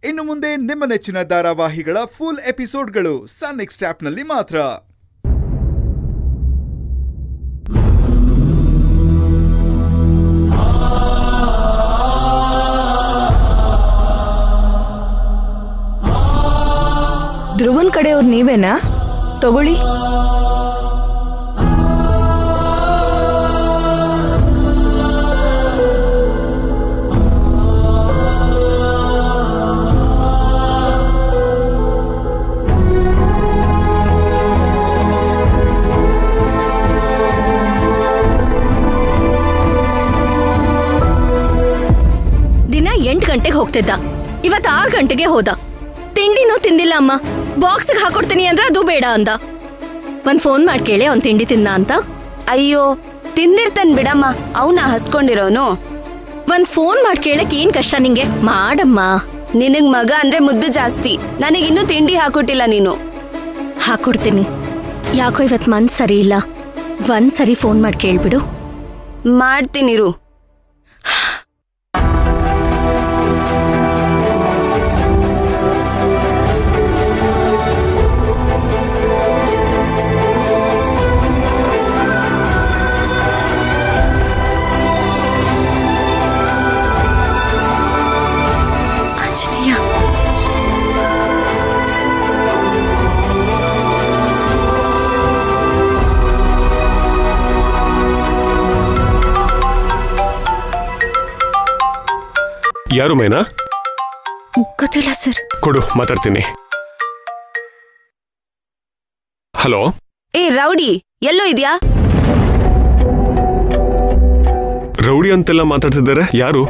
ಇನ್ನು ಮುಂದೆ ನಿಮ್ಮ ನೆಚ್ಚಿನ ಧಾರಾವಾಹಿಗಳ ಫುಲ್ ಎಪಿಸೋಡ್ಗಳು ಸನ್ ನೆಕ್ಸ್ಟ್ ಆಪ್ನಲ್ಲಿ ಮಾತ್ರ. ಧ್ರುವನ್ ಕಡೆಯವ್ರು ನೀವೇನಾ? ತಗೊಳ್ಳಿ. ದಿನ 8 ಗಂಟೆಗೆ ಹೋಗ್ತಿದ್ದ, ಇವತ್ತು 6 ಗಂಟೆಗೆ ಹೋದ. ತಿಂಡಿನೂ ತಿಂದಿಲ್ಲ ಅಮ್ಮ. ಬಾಕ್ಸ್ಗೆ ಹಾಕೊಡ್ತೀನಿ ಅಂದ್ರೆ ಅದು ಬೇಡ ಅಂದ. ಒಂದ್ ಫೋನ್ ಮಾಡಿ ಕೇಳಿ ಅವ್ನ್ ತಿಂಡಿ ತಿನ್ನ ಅಂತ. ಅಯ್ಯೋ, ತಿಂದಿರ್ತಾನ್ ಬಿಡಮ್ಮ, ಅವನ ಹಸ್ಕೊಂಡಿರೋನು. ಒಂದ್ ಫೋನ್ ಮಾಡಿ ಕೇಳಕ್ ಏನ್ ಕಷ್ಟ ನಿಂಗೆ? ಮಾಡಮ್ಮ. ನಿನಗ್ ಮಗ ಅಂದ್ರೆ ಮುದ್ದು ಜಾಸ್ತಿ. ನನಗಿನ್ನೂ ತಿಂಡಿ ಹಾಕೊಟ್ಟಿಲ್ಲ ನೀನು. ಹಾಕೊಡ್ತೀನಿ. ಯಾಕೋ ಇವತ್ ಮನ್ಸ್ ಸರಿ ಇಲ್ಲ. ಒಂದ್ಸರಿ ಫೋನ್ ಮಾಡಿ ಕೇಳ್ಬಿಡು. ಮಾಡ್ತೀನಿರು. ಯಾರು ಮೈನಾ? ಗೊತ್ತಿಲ್ಲ ಸರ್. ಕೊಡು, ಮಾತಾಡ್ತೀನಿ. ಹಲೋ. ಏ ರೌಡಿ, ಎಲ್ಲೋ ಇದ್ಯಾ? ರೌಡಿ ಅಂತೆಲ್ಲ ಮಾತಾಡ್ತಿದ್ದಾರೆ. ಯಾರು?